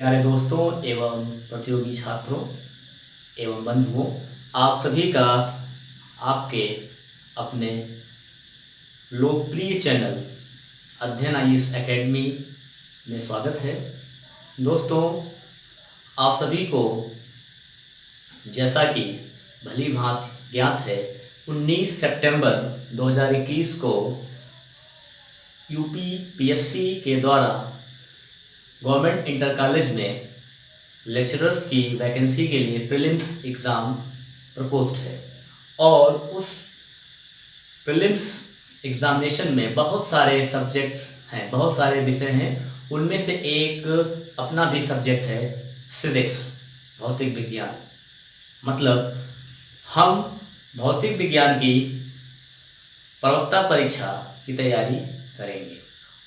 प्यारे दोस्तों एवं प्रतियोगी छात्रों एवं बंधुओं, आप सभी का आपके अपने लोकप्रिय चैनल अध्ययन आईएएस एकेडमी में स्वागत है। दोस्तों, आप सभी को जैसा कि भली भांति ज्ञात है, 19 सितंबर 2021 को यूपी पीएससी के द्वारा गवर्नमेंट इंटर कॉलेज में लेक्चरर्स की वैकेंसी के लिए प्रीलिम्स एग्ज़ाम प्रपोज्ड है और उस प्रीलिम्स एग्ज़ामिनेशन में बहुत सारे सब्जेक्ट्स हैं, बहुत सारे विषय हैं। उनमें से एक अपना भी सब्जेक्ट है फिजिक्स, भौतिक विज्ञान। मतलब हम भौतिक विज्ञान की प्रवक्ता परीक्षा की तैयारी करेंगे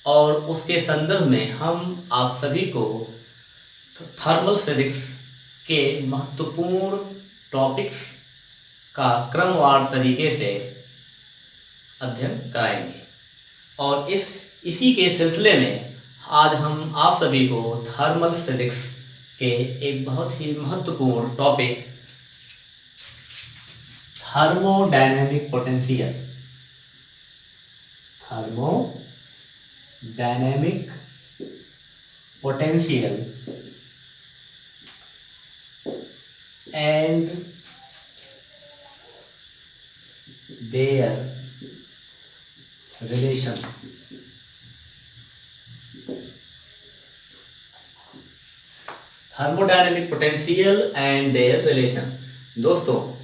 और उसके संदर्भ में हम आप सभी को थर्मल फिजिक्स के महत्वपूर्ण टॉपिक्स का क्रमवार तरीके से अध्ययन कराएंगे। और इसी के सिलसिले में आज हम आप सभी को थर्मल फिजिक्स के एक बहुत ही महत्वपूर्ण topic thermodynamic potential and their relation thermodynamic potential and their relation। दोस्तों,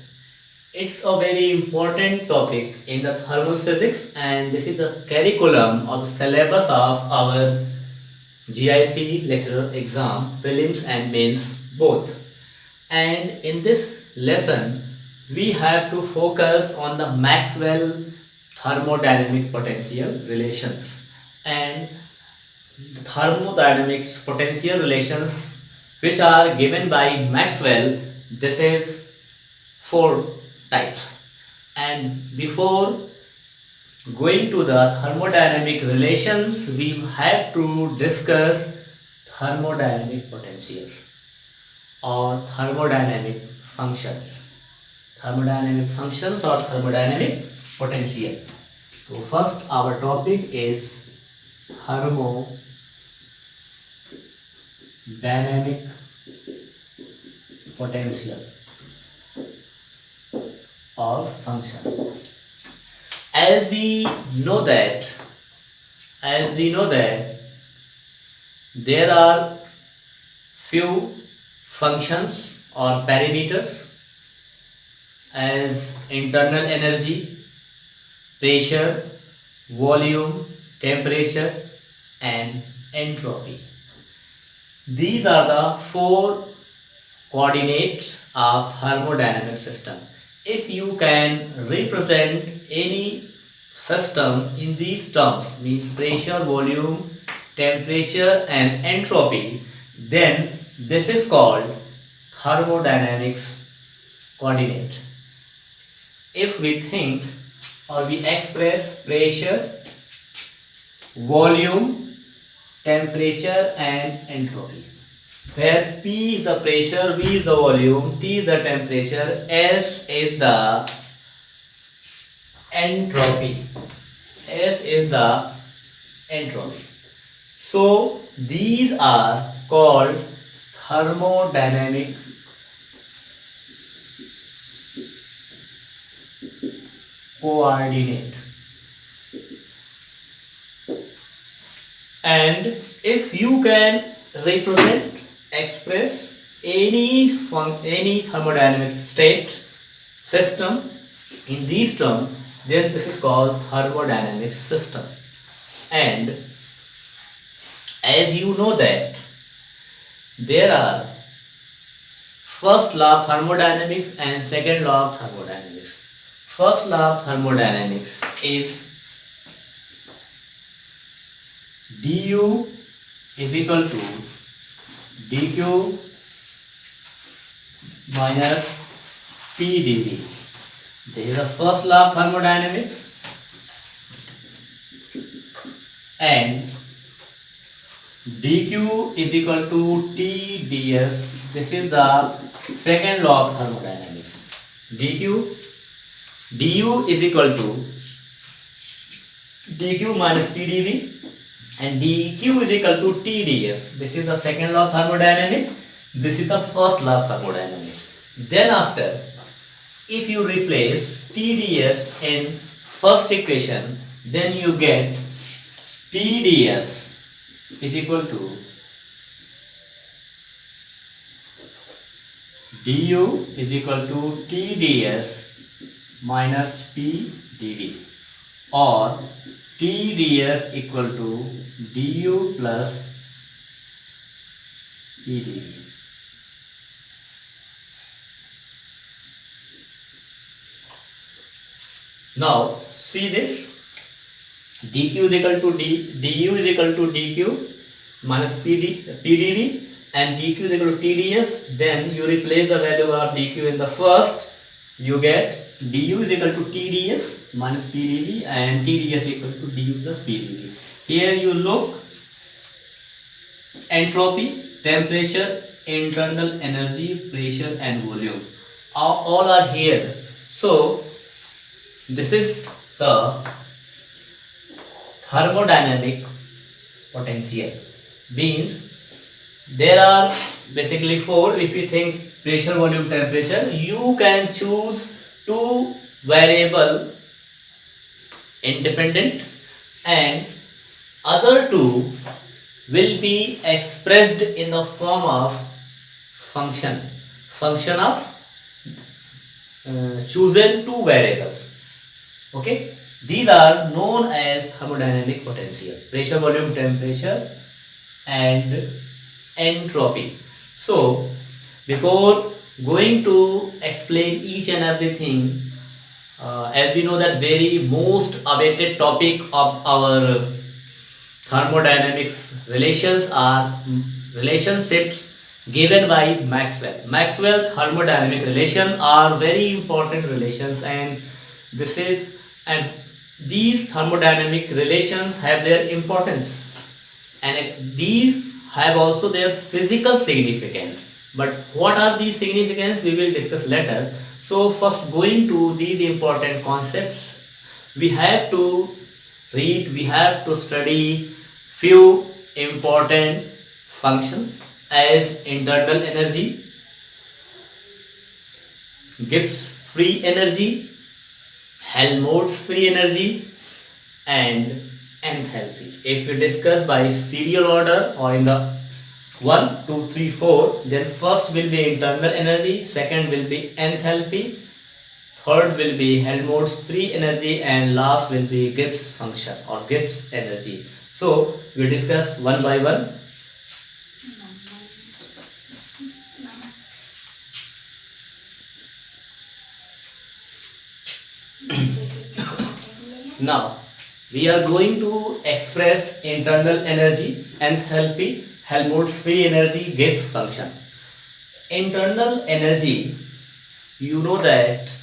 it's a very important topic in the thermal physics and this is the curriculum or the syllabus of our GIC lecturer exam, prelims and mains both। And in this lesson we have to focus on the Maxwell thermodynamic potential relations and the thermodynamics potential relations which are given by Maxwell. This is 4 types, and before going to the thermodynamic relations we have to discuss thermodynamic potentials or thermodynamic functions or thermodynamic potential। So first our topic is thermodynamic potential or function। As we know that there are few functions or parameters as internal energy, pressure, volume, temperature and entropy। These are the 4 coordinates of thermodynamic system। If you can represent any system in these terms, means pressure, volume, temperature and entropy, then this is called thermodynamics coordinate। If we think or we express pressure, volume, temperature and entropy, where P is the pressure, V is the volume, T is the temperature, S is the entropy, So these are called thermodynamic coordinate। And if you can express any thermodynamic state system in these terms, then this is called thermodynamic system। And as you know that there are first law of thermodynamics and second law of thermodynamics। First law of thermodynamics is du is equal to dq minus p dv। This is the first law of thermodynamics, and dq is equal to T ds. This is the second law of thermodynamics. du is equal to dq minus P dv, and dq is equal to T ds. This is the second law of thermodynamics. This is the first law of thermodynamics. Then after, if you replace T ds in first equation, then you get T ds is equal to du is equal to T ds minus P dv, or T ds equal to du plus P dv. Now see this, dq is equal to du is equal to dq minus pdv, and dq is equal to tds. Then you replace the value of dq in the first, you get du is equal to tds minus pdv, and tds equal to du plus pdv. Here you look, entropy, temperature, internal energy, pressure and volume all are here. So this is the thermodynamic potential. Means there are basically four. If you think pressure, volume, temperature, you can choose two variable independent, and other two will be expressed in the form of function of chosen two variables. Okay, these are known as thermodynamic potential: pressure, volume, temperature and entropy. So before going to explain each and everything, as we know that very most awaited topic of our thermodynamics relations are relationships given by Maxwell. Maxwell thermodynamic relations are very important relations, and these thermodynamic relations have their importance, and these have also their physical significance. But what are these significance, we will discuss later. So first, going to these important concepts, we have to read, we have to study few important functions as internal energy, Gibbs free energy, Helmholtz free energy and enthalpy. If we discuss by serial order or in the 1, 2, 3, 4, then first will be internal energy, second will be enthalpy, third will be Helmholtz free energy, and last will be Gibbs function or Gibbs energy. So we discuss one by one. Now we are going to express internal energy, enthalpy, Helmholtz free energy, Gibbs function. Internal energy, you know that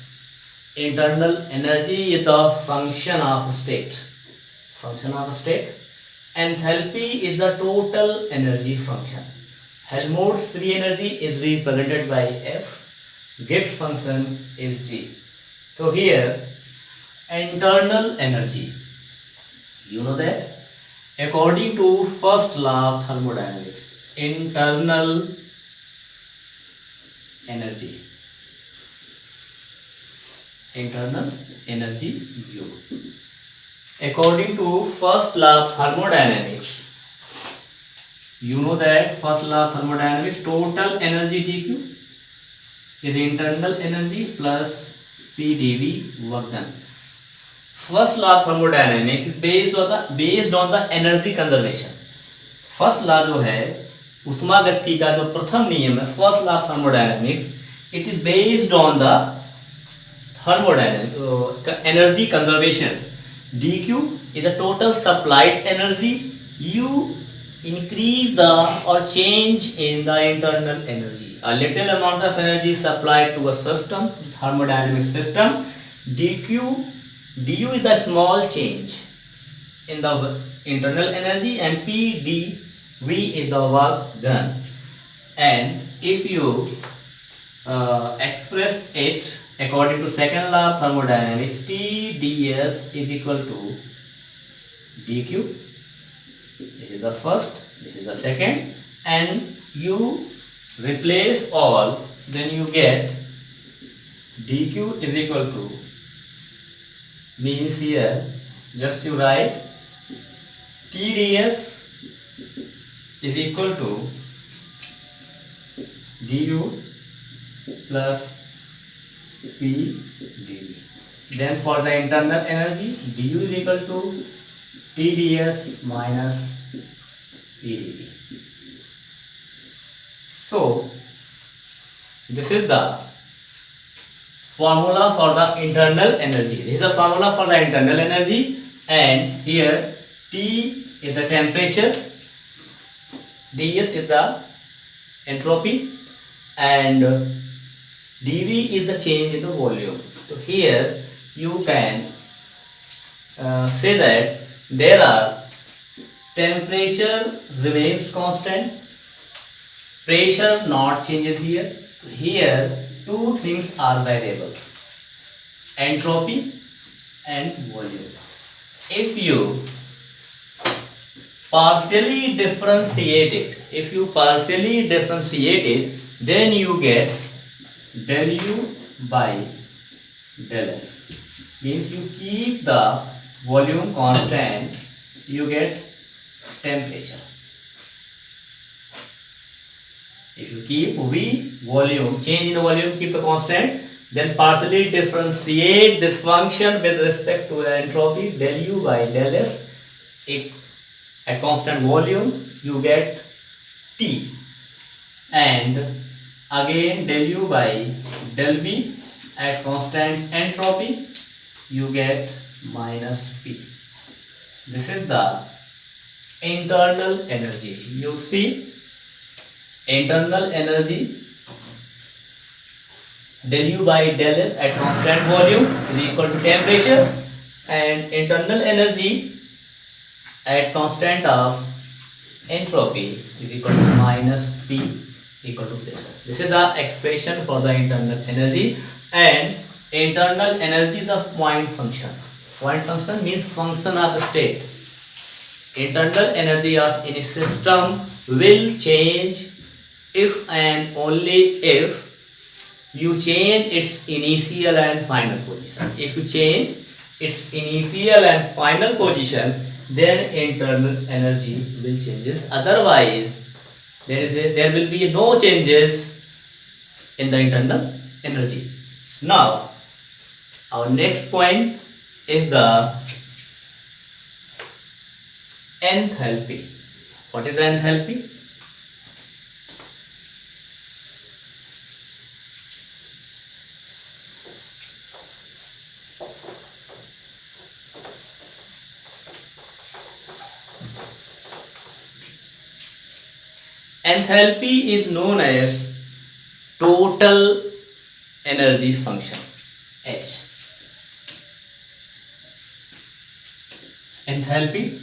internal energy is the function of state. Enthalpy is the total energy function. Helmholtz free energy is represented by F. Gibbs function is G. So here internal energy, you know that according to first law of thermodynamics, internal energy U. According to first law of thermodynamics, you know that first law of thermodynamics, total energy dQ is internal energy plus P dV work done. First law of thermodynamics is based on the energy conservation. First law जो है उष्मागतिकी का जो प्रथम नियम है, first law of thermodynamics, it is based on the thermodynamics energy conservation. dq is the total supplied energy. You increase the or change in the internal energy. A little amount of energy is supplied to a system, thermodynamic system. du is the small change in the internal energy, and P V is the work done. And if you express it according to second law of thermodynamics, T ds is equal to dq. This is the first, this is the second, and you replace all, then you get dq is equal to, means here just you write T ds is equal to du plus p dv. Then for the internal energy, du is equal to T ds minus p dv. So this is the formula for the internal energy. This is the formula for the internal energy, and here T is the temperature, ds is the entropy, and dv is the change in the volume. So here you can say that there are temperature remains constant, pressure not changes here. So here two things are variables, entropy and volume. If you partially differentiate it, then you get del u by del s. Means you keep the volume constant, you get temperature. If you keep V volume, change in the volume, keep the constant, then partially differentiate this function with respect to the entropy, del u by del s. At constant volume you get T, and again del u by del V. At constant entropy you get minus P. This is the internal energy. You see, internal energy del u by del s at constant volume is equal to temperature, and internal energy at constant of entropy is equal to minus P equal to pressure. This is the expression for the internal energy, and internal energy is the point function. Point function means function of the state. Internal energy of any system will change if and only if you change its initial and final position. If you change its initial and final position, then internal energy will changes. Otherwise, there will be no changes in the internal energy. Now, our next point is the enthalpy. What is the enthalpy? Enthalpy is known as total energy function, H. Enthalpy,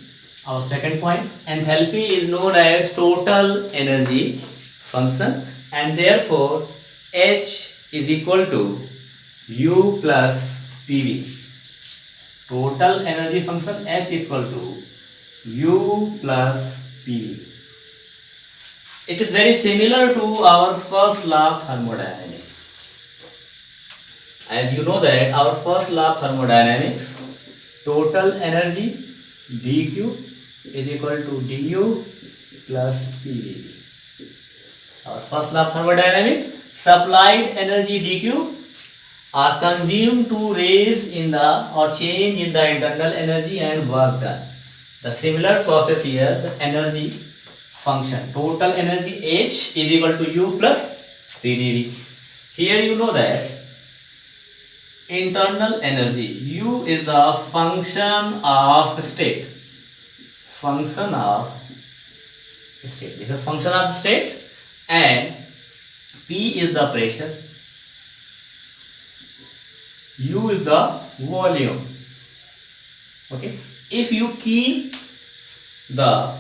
our second point, enthalpy is known as total energy function, and therefore H is equal to U plus PV. Total energy function H equal to U plus PV. It is very similar to our first law of thermodynamics. As you know that our first law of thermodynamics, total energy dq is equal to du plus pdv. Our first law of thermodynamics, supplied energy dq are consumed to raise in the or change in the internal energy and work done. The similar process here, the energy function, total energy H is equal to U plus PdV. Here you know that internal energy U is the function of state. Function of state. This is a function of state, and P is the pressure. U is the volume. Okay. If you keep the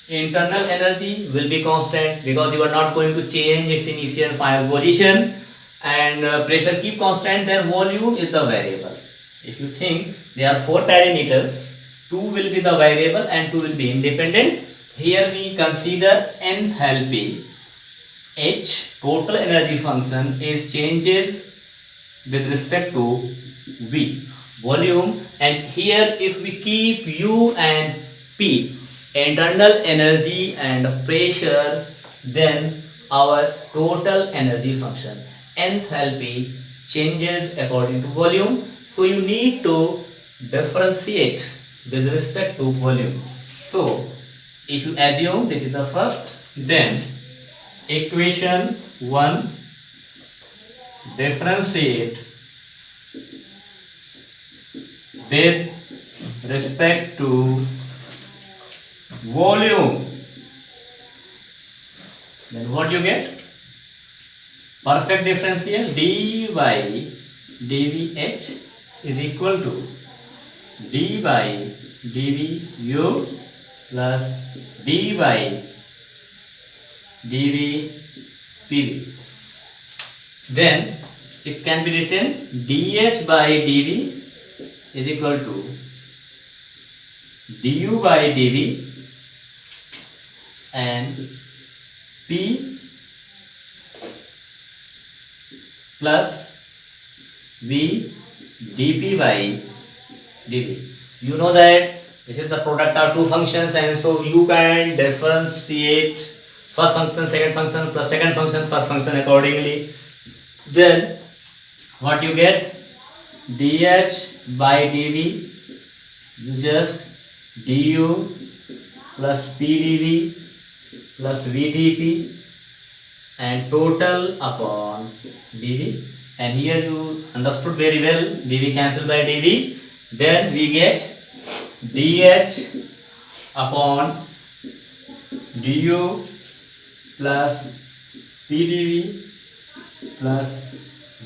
internal energy will be constant because you are not going to change its initial and final position, and pressure keep constant, then volume is the variable. If you think there are four parameters, two will be the variable and two will be independent. Here we consider enthalpy. H, total energy function, is changes with respect to V, volume, and here if we keep U and P, internal energy and pressure, then our total energy function, enthalpy, changes according to volume. So you need to differentiate with respect to volume. So if you assume this is the first, then equation 1, differentiate with respect to volume, then what you get? Perfect differential, dy dvh is equal to d by dvu plus d by dv pv. Then it can be written dh by dv is equal to du by dv and p plus v dp by dv. You know that this is the product of two functions, and so you can differentiate first function, second function, plus second function, first function accordingly. Then what you get? dh by dv, you just du plus pdv plus vdp and total upon dv, and here you understood very well, dv cancels by dv, then we get dh upon du plus pdv plus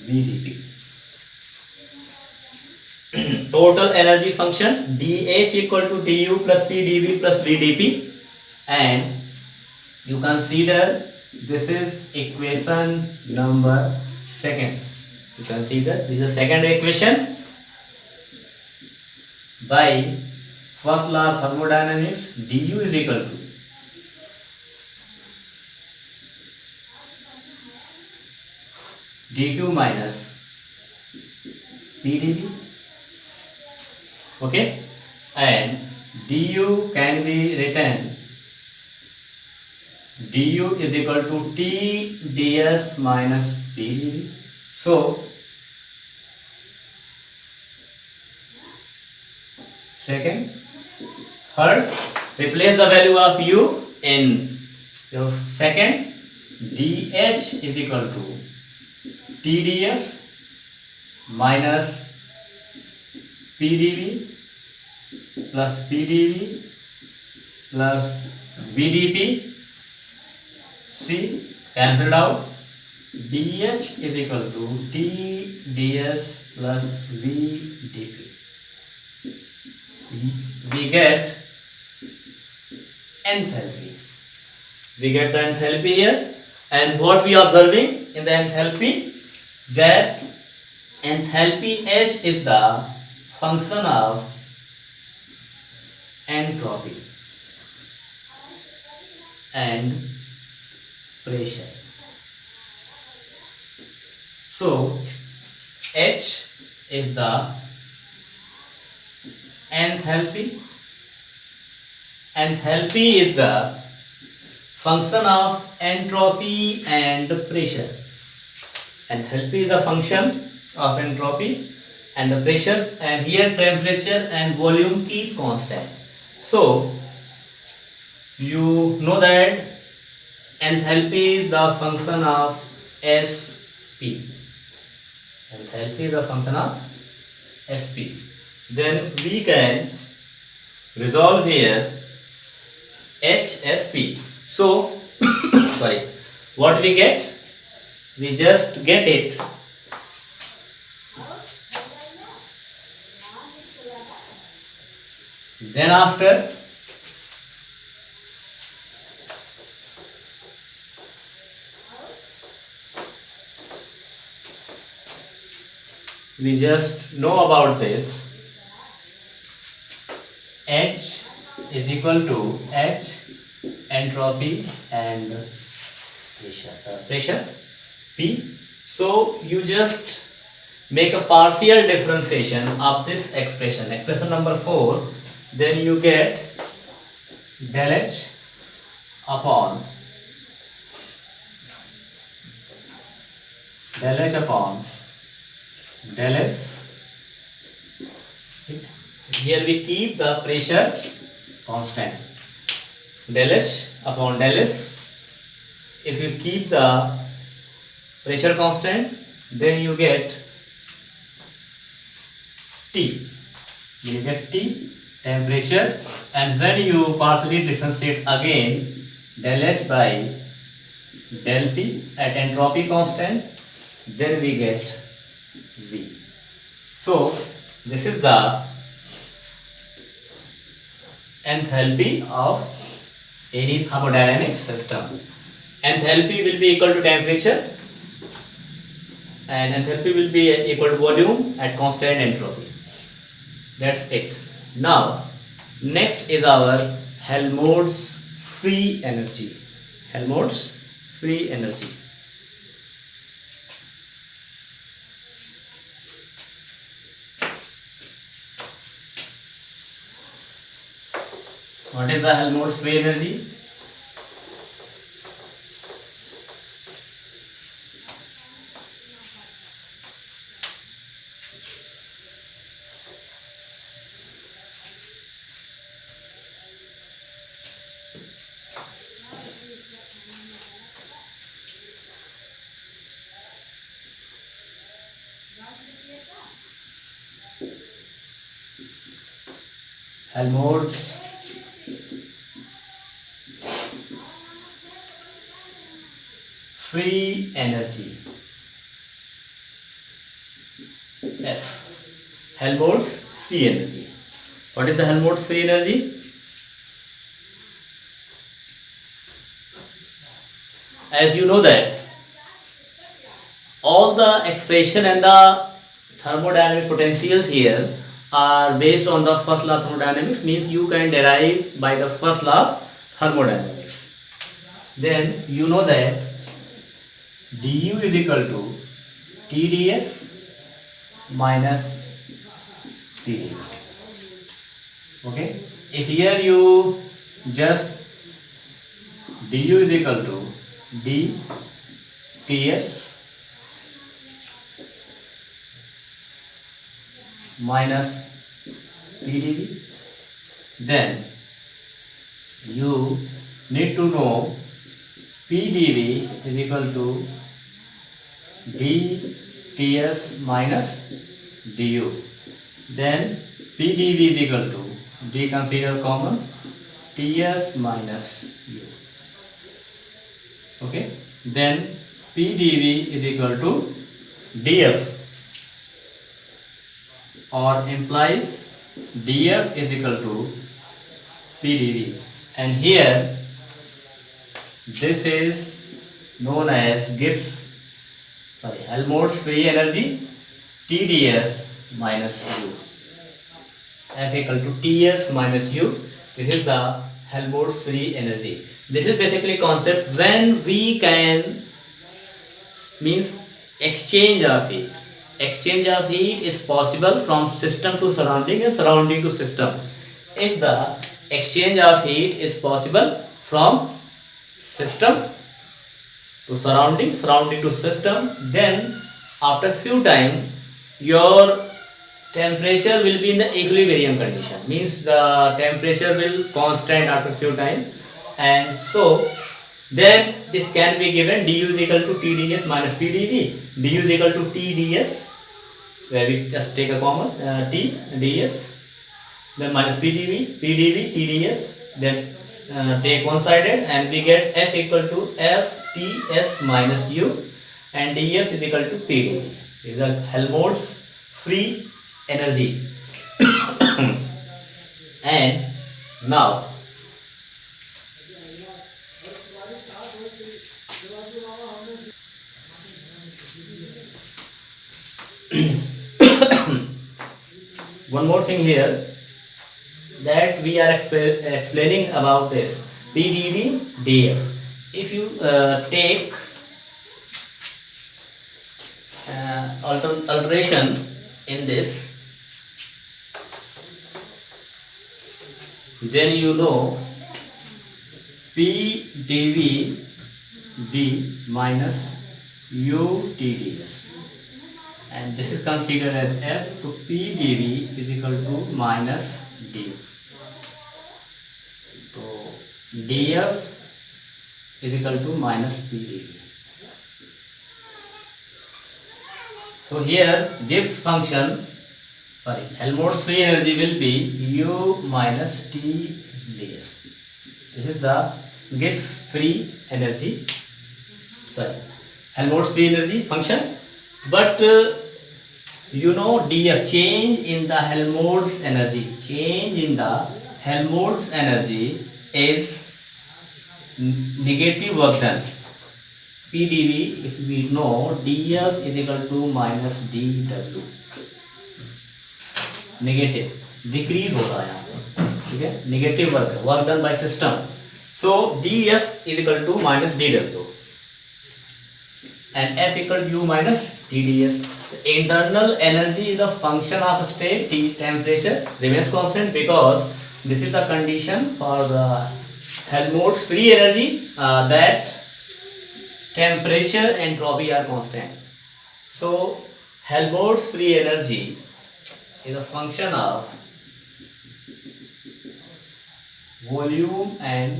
vdp. Total energy function dh equal to du plus pdv plus vdp, and you consider this is equation number second. You consider this is second equation. By first law of thermodynamics, du is equal to dq minus pdv, okay, and du can be written du is equal to t ds minus pdv. So second, third, replace the value of u in your second, dh is equal to tds minus pdv plus pdv plus vdp. See, cancelled out. dh is equal to t ds plus vdp. We get enthalpy. We get the enthalpy here, and what we are observing in the enthalpy, that enthalpy H is the function of entropy and pressure. So H is the enthalpy. Enthalpy is the function of entropy and pressure. Enthalpy is the function of entropy and the pressure, and here temperature and volume keep constant. So you know that enthalpy is the function of Sp. Enthalpy is the function of Sp. Then we can resolve here HSP. So sorry, what we get? We just get it. Then after we just know about this. H is equal to H entropy and pressure P. So you just make a partial differentiation of this expression number 4, then you get del H upon del S. Here we keep the pressure constant. Del H upon del S. If you keep the pressure constant, then you get T. You get T, temperature, and when you partially differentiate again del H by del P at entropy constant, then we get V. So this is the enthalpy of any thermodynamic system. Enthalpy will be equal to temperature and enthalpy will be equal to volume at constant entropy. That's it. Now next is our Helmholtz free energy. Helmholtz free energy. What is the Helmholtz free energy? Helmholtz free energy. F. Helmholtz free energy. What is the Helmholtz free energy? As you know that all the expression and the thermodynamic potentials here are based on the first law of thermodynamics, means you can derive by the first law of thermodynamics. Then you know that du is equal to TdS minus TdV. Okay, if here you just du is equal to dTs minus TdV, then you need to know PdV is equal to dTs minus du. Then PdV is equal to d, consider common, Ts minus u. Okay, then PdV is equal to dF, or implies dF is equal to PdV, and here this is known as Helmholtz free energy, TdS minus U. F equal to Ts minus U. This is the Helmholtz free energy. This is basically concept when we can means exchange of heat. Exchange of heat is possible from system to surrounding and surrounding to system. If the exchange of heat is possible from system to surrounding, surrounding to system, then after few time your temperature will be in the equilibrium condition, means the temperature will constant after few time, and so then this can be given du is equal to TdS minus PdV. Du is equal to TdS, where we just take a common T ds, then minus PdV, TdS, then take one sided, and we get F equal to FTS minus U, and dF is equal to PdV. This is the Helmholtz free energy. And now one more thing here, that we are explaining about this PdV dF. If you take alteration in this, then you know PdV B minus UTDS, and this is considered as F. So PdV is equal to minus D. So DF is equal to minus PdV. So here Gibbs function, Helmholtz free energy will be U minus T ds. This is the Gibbs free energy, Helmholtz free energy function. But you know dF, change in the Helmholtz energy, is negative work done. PdV, if we know, dF is equal to minus dW, negative decrease हो रहा है यहाँ पे, ठीक है, negative work done by system. So dF is equal to minus dW and F equal to U minus TdS. The internal energy is a function of state. T temperature remains constant because this is the condition for the Helmholtz free energy, that temperature and entropy are constant. So Helmholtz free energy is a function of volume and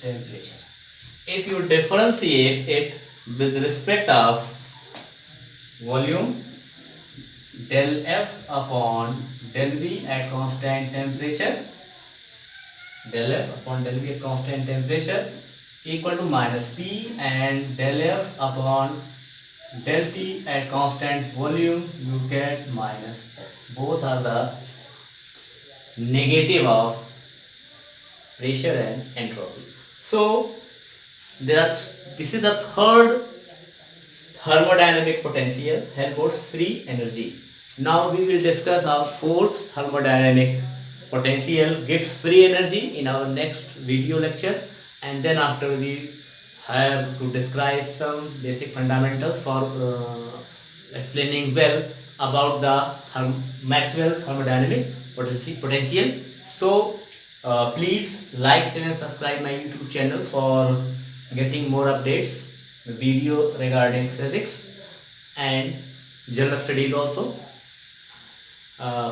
temperature. If you differentiate it with respect of volume, del F upon del V at constant temperature, del F upon del V at constant temperature equal to minus P, and del F upon del T at constant volume, you get minus S. Both are the negative of pressure and entropy. So this is the third thermodynamic potential, Helmholtz free energy. Now we will discuss our fourth thermodynamic potential, Gibbs free energy, in our next video lecture. And then after we have to describe some basic fundamentals for explaining well about the Maxwell thermodynamic potential. So please like, share and subscribe my YouTube channel for getting more updates, video regarding physics and general studies also.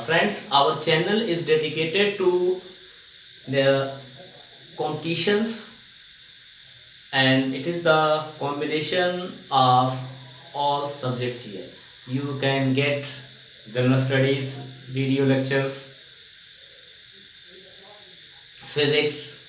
Friends, our channel is dedicated to the competitions, and it is the combination of all subjects here. You can get general studies, video lectures, physics,